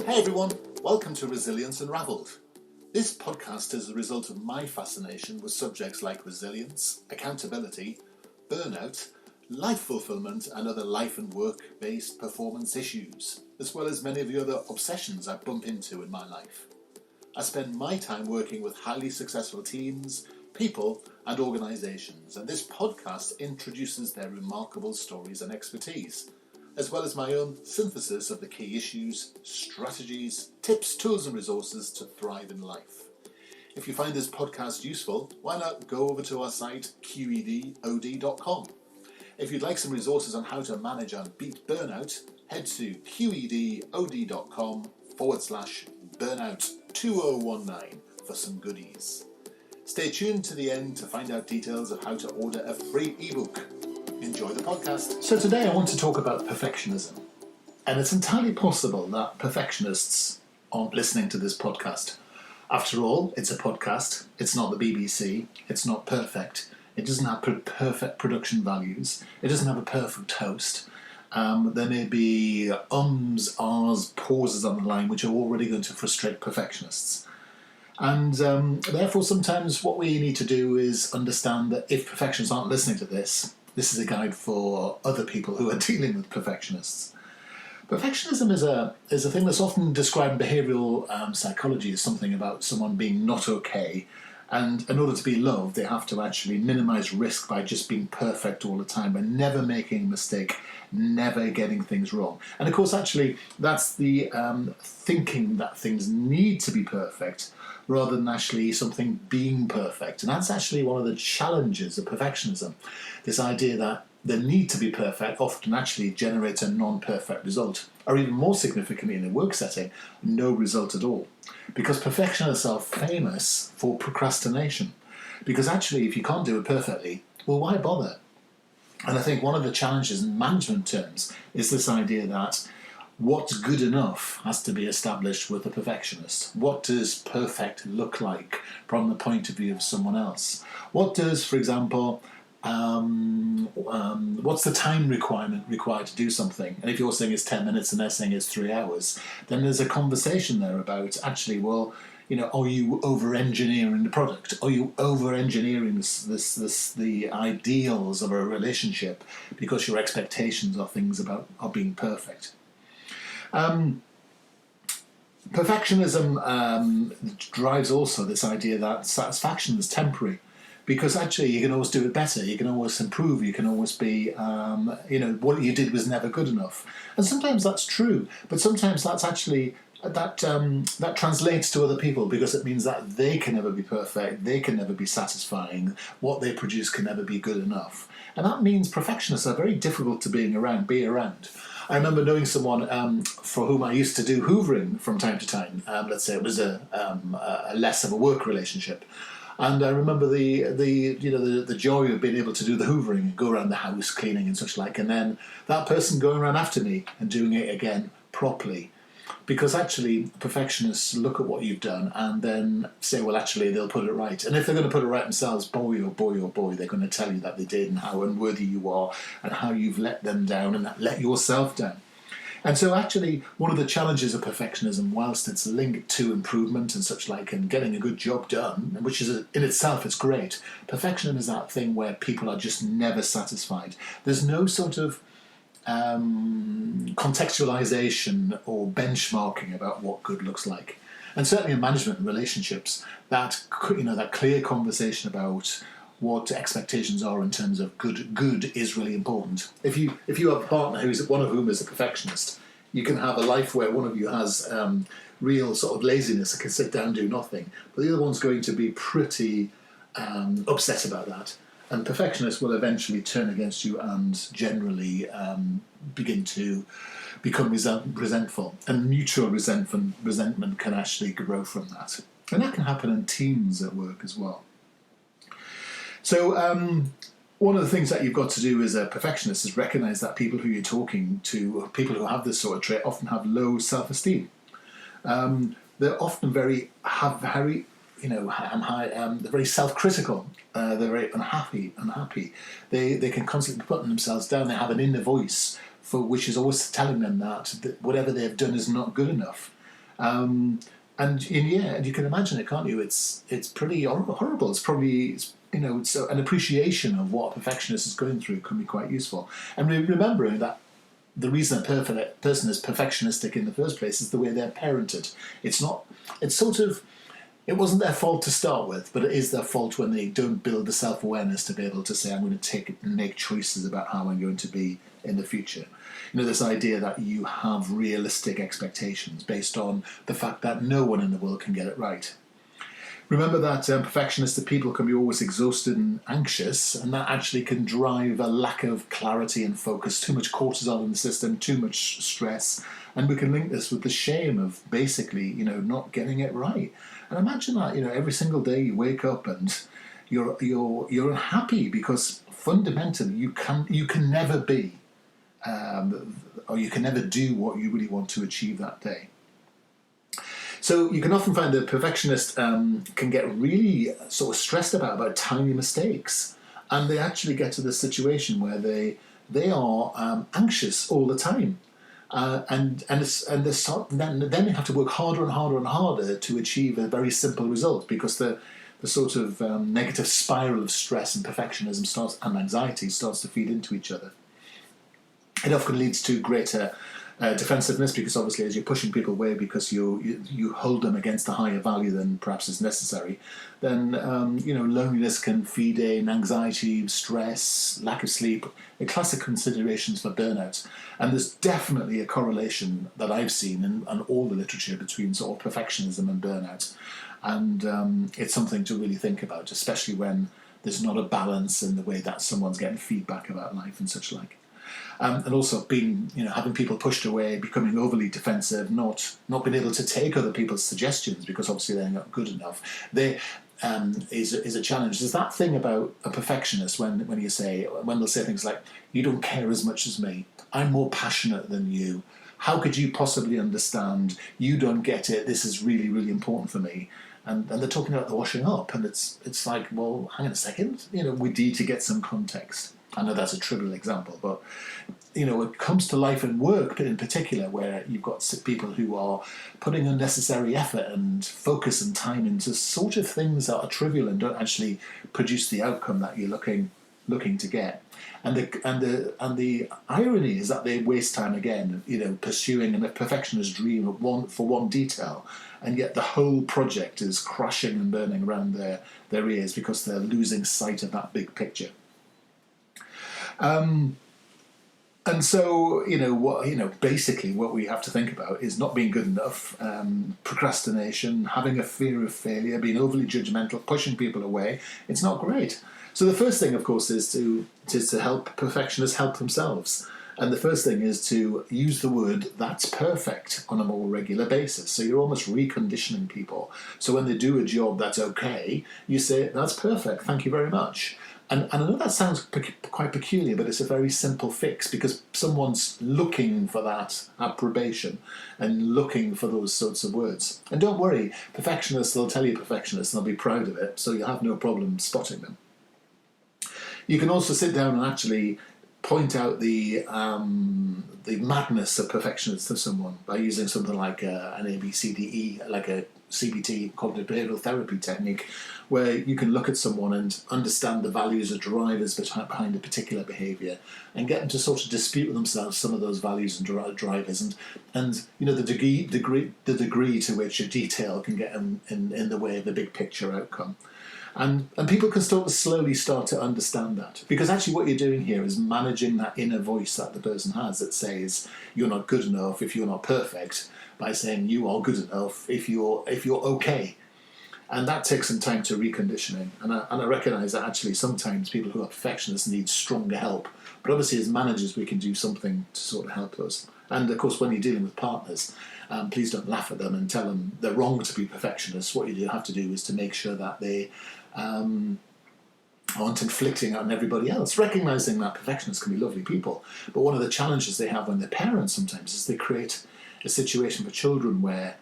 Hey everyone, welcome to Resilience Unravelled. This podcast is the result of my fascination with subjects like resilience, accountability, burnout, life fulfillment and other life and work-based performance issues, as well as many of the other obsessions I bump into in my life. I spend my time working with highly successful teams, people and organisations, and this podcast introduces their remarkable stories and expertise, as well as my own synthesis of the key issues, strategies, tips, tools and resources to thrive in life. If you find this podcast useful, why not go over to our site qedod.com. If you'd like some resources on how to manage and beat burnout, head to qedod.com/burnout2019 for some goodies. Stay tuned to the end to find out details of how to order a free ebook. Enjoy the podcast. So today I want to talk about perfectionism. And it's entirely possible that perfectionists aren't listening to this podcast. After all, it's a podcast. It's not the BBC. It's not perfect. It doesn't have perfect production values. It doesn't have a perfect host. There may be ums, ahs, pauses on the line which are already going to frustrate perfectionists. And therefore sometimes what we need to do is understand that if perfectionists aren't listening to this is a guide for other people who are dealing with perfectionists. Perfectionism is a thing that's often described in behavioural psychology as something about someone being not okay, and in order to be loved they have to actually minimise risk by just being perfect all the time, by never making a mistake, never getting things wrong. And of course actually that's the thinking that things need to be perfect rather than actually something being perfect. And that's actually one of the challenges of perfectionism. This idea that the need to be perfect often actually generates a non-perfect result, or even more significantly in a work setting, no result at all. Because perfectionists are famous for procrastination. Because actually if you can't do it perfectly, well, why bother? And I think one of the challenges in management terms is this idea that what's good enough has to be established with a perfectionist. What does perfect look like from the point of view of someone else? What does, for example, what's the time required to do something? And if you're saying it's 10 minutes and they're saying it's 3 hours, then there's a conversation there about actually, well, you know, are you over-engineering the product? Are you over-engineering the ideals of a relationship because your expectations are are being perfect? Perfectionism drives also this idea that satisfaction is temporary, because actually you can always do it better, you can always improve, you can always be, what you did was never good enough. And sometimes that's true, but sometimes that's actually, that translates to other people because it means that they can never be perfect, they can never be satisfying, what they produce can never be good enough. And that means perfectionists are very difficult to be around. I remember knowing someone for whom I used to do hoovering from time to time. Let's say it was a less of a work relationship, and I remember the joy of being able to do the hoovering and go around the house cleaning and such like, and then that person going around after me and doing it again properly. Because actually perfectionists look at what you've done and then say, well, actually they'll put it right. And if they're going to put it right themselves, boy, oh boy, oh boy, they're going to tell you that they did and how unworthy you are and how you've let them down and let yourself down. And so actually one of the challenges of perfectionism, whilst it's linked to improvement and such like and getting a good job done, which is in itself, it's great, perfectionism is that thing where people are just never satisfied. There's no sort of contextualization or benchmarking about what good looks like. And certainly in management and relationships, that clear conversation about what expectations are in terms of good is really important. If you have a partner one of whom is a perfectionist, you can have a life where one of you has real sort of laziness and can sit down and do nothing, but the other one's going to be pretty upset about that. And perfectionists will eventually turn against you and generally begin to become resentful. And mutual resentment can actually grow from that. And that can happen in teams at work as well. So one of the things that you've got to do as a perfectionist is recognise that people who you're talking to, people who have this sort of trait, often have low self-esteem. They're often very they're very self-critical. They're very unhappy. They can constantly put themselves down. They have an inner voice which is always telling them that whatever they've done is not good enough. And you can imagine it, can't you? It's pretty horrible. It's probably it's an appreciation of what a perfectionist is going through can be quite useful. And remembering that the reason a person is perfectionistic in the first place is the way they're parented. It's not. It's sort of. It wasn't their fault to start with, but it is their fault when they don't build the self-awareness to be able to say, I'm going to take and make choices about how I'm going to be in the future. This idea that you have realistic expectations based on the fact that no one in the world can get it right. Remember that perfectionistic people can be always exhausted and anxious, and that actually can drive a lack of clarity and focus, too much cortisol in the system, too much stress, and we can link this with the shame of basically, not getting it right. And imagine that, every single day you wake up and you're unhappy because fundamentally you can never be, or you can never do what you really want to achieve that day. So you can often find that perfectionists can get really sort of stressed about tiny mistakes, and they actually get to this situation where they are anxious all the time, and then they have to work harder and harder and harder to achieve a very simple result, because the sort of negative spiral of stress and perfectionism and anxiety starts to feed into each other. It often leads to greater defensiveness, because obviously as you're pushing people away because you hold them against a higher value than perhaps is necessary, then loneliness can feed in, anxiety, stress, lack of sleep, the classic considerations for burnout. And there's definitely a correlation that I've seen in all the literature between sort of perfectionism and burnout. And it's something to really think about, especially when there's not a balance in the way that someone's getting feedback about life and such like. And also having people pushed away, becoming overly defensive, not being able to take other people's suggestions because obviously they're not good enough. Is a challenge. There's that thing about a perfectionist when they'll say things like, "You don't care as much as me. I'm more passionate than you. How could you possibly understand? You don't get it. This is really, really important for me." And they're talking about the washing up, and it's like, well, hang on a second. We need to get some context. I know that's a trivial example, but it comes to life and work in particular, where you've got people who are putting unnecessary effort and focus and time into sort of things that are trivial and don't actually produce the outcome that you're looking to get. And the irony is that they waste time again, pursuing a perfectionist dream of one detail, and yet the whole project is crashing and burning around their ears because they're losing sight of that big picture. And so, basically what we have to think about is not being good enough, procrastination, having a fear of failure, being overly judgmental, pushing people away. It's not great. So the first thing, of course, is to help perfectionists help themselves. And the first thing is to use the word "that's perfect" on a more regular basis. So you're almost reconditioning people. So when they do a job that's okay, you say, "That's perfect, thank you very much." And I know that sounds quite peculiar, but it's a very simple fix, because someone's looking for that approbation and looking for those sorts of words. And don't worry, perfectionists, they'll tell you perfectionists and they'll be proud of it, so you'll have no problem spotting them. You can also sit down and actually point out the madness of perfectionists to someone by using something like an ABCDE, like a CBT, cognitive behavioural therapy technique, where you can look at someone and understand the values or drivers behind a particular behaviour, and get them to sort of dispute with themselves some of those values and drivers, and the degree to which a detail can get in the way of the big picture outcome. And people can slowly start to understand that, because actually what you're doing here is managing that inner voice that the person has that says you're not good enough if you're not perfect, by saying you are good enough if you're okay. And that takes some time to reconditioning. And I recognise that actually sometimes people who are perfectionists need stronger help. But obviously as managers we can do something to sort of help us. And of course when you're dealing with partners, please don't laugh at them and tell them they're wrong to be perfectionists. What you have to do is to make sure that they aren't inflicting on everybody else, recognising that perfectionists can be lovely people. But one of the challenges they have when they're parents sometimes is they create a situation for children where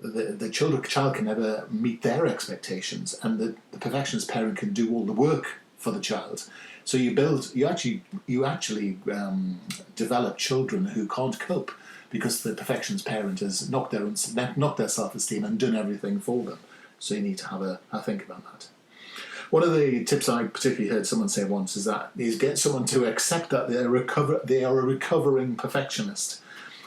the child can never meet their expectations, and the perfectionist parent can do all the work for the child. So you actually develop children who can't cope because the perfectionist parent has knocked their self-esteem and done everything for them. So you need to have a think about that. One of the tips I particularly heard someone say once is get someone to accept that they are a recovering perfectionist.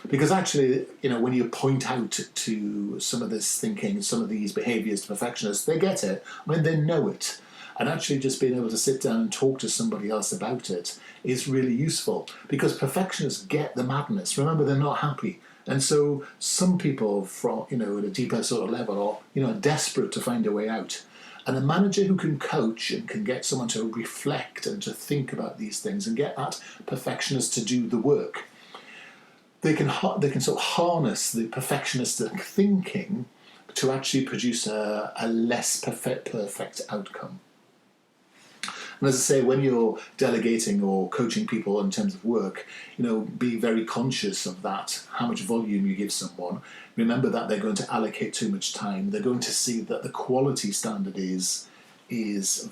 Because actually, when you point out to some of this thinking, some of these behaviours to perfectionists, they get it. I mean, they know it. And actually just being able to sit down and talk to somebody else about it is really useful. Because perfectionists get the madness. Remember, they're not happy. And so some people from, at a deeper sort of level are desperate to find a way out. And a manager who can coach and can get someone to reflect and to think about these things and get that perfectionist to do the work, they can sort of harness the perfectionistic thinking to actually produce a less perfect outcome. And as I say, when you're delegating or coaching people in terms of work, be very conscious of that, how much volume you give someone. Remember that they're going to allocate too much time. They're going to see that the quality standard is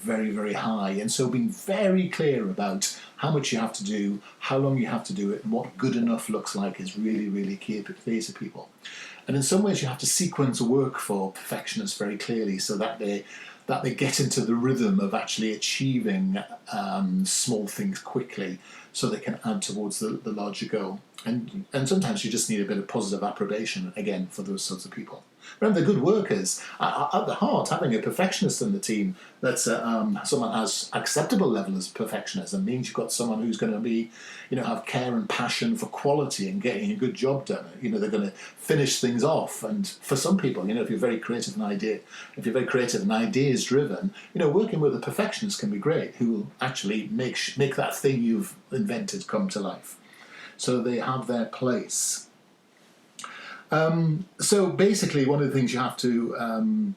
very, very high. And so being very clear about how much you have to do, how long you have to do it, and what good enough looks like is really, really key to people. And in some ways you have to sequence work for perfectionists very clearly so that they get into the rhythm of actually achieving small things quickly so they can add towards the larger goal. And sometimes you just need a bit of positive approbation, again, for those sorts of people. Remember, the good workers, at the heart, having a perfectionist in the team that's someone has acceptable level of perfectionism means you've got someone who's going to be, have care and passion for quality and getting a good job done. They're going to finish things off. And for some people, if you're very creative and ideas driven, working with a perfectionist can be great, who will actually make that thing you've invented come to life. So they have their place. So basically, one of the things you have to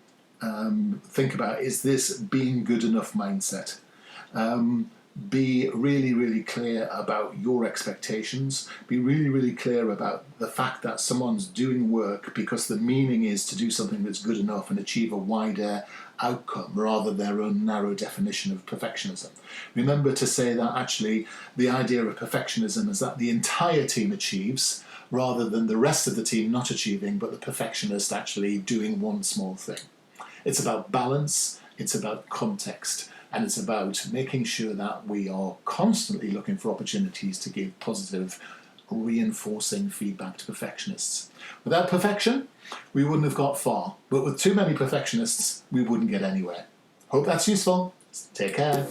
think about is this being good enough mindset. Be really, really clear about your expectations. Be really, really clear about the fact that someone's doing work because the meaning is to do something that's good enough and achieve a wider outcome rather than their own narrow definition of perfectionism. Remember to say that actually the idea of perfectionism is that the entire team achieves rather than the rest of the team not achieving, but the perfectionist actually doing one small thing. It's about balance, it's about context, and it's about making sure that we are constantly looking for opportunities to give positive, reinforcing feedback to perfectionists. Without perfection, we wouldn't have got far, but with too many perfectionists, we wouldn't get anywhere. Hope that's useful. Take care.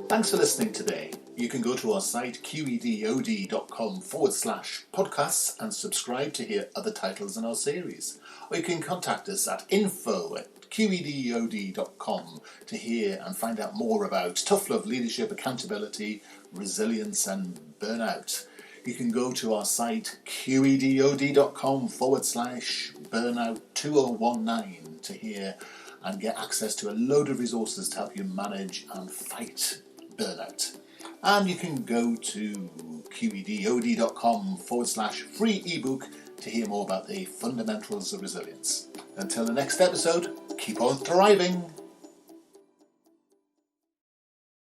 Thanks for listening today. You can go to our site qedod.com/podcasts and subscribe to hear other titles in our series. Or you can contact us at info@qedod.com to hear and find out more about tough love, leadership, accountability, resilience and burnout. You can go to our site qedod.com/burnout2019 to hear and get access to a load of resources to help you manage and fight burnout. And you can go to qedod.com/free ebook to hear more about the fundamentals of resilience. Until the next episode, keep on thriving.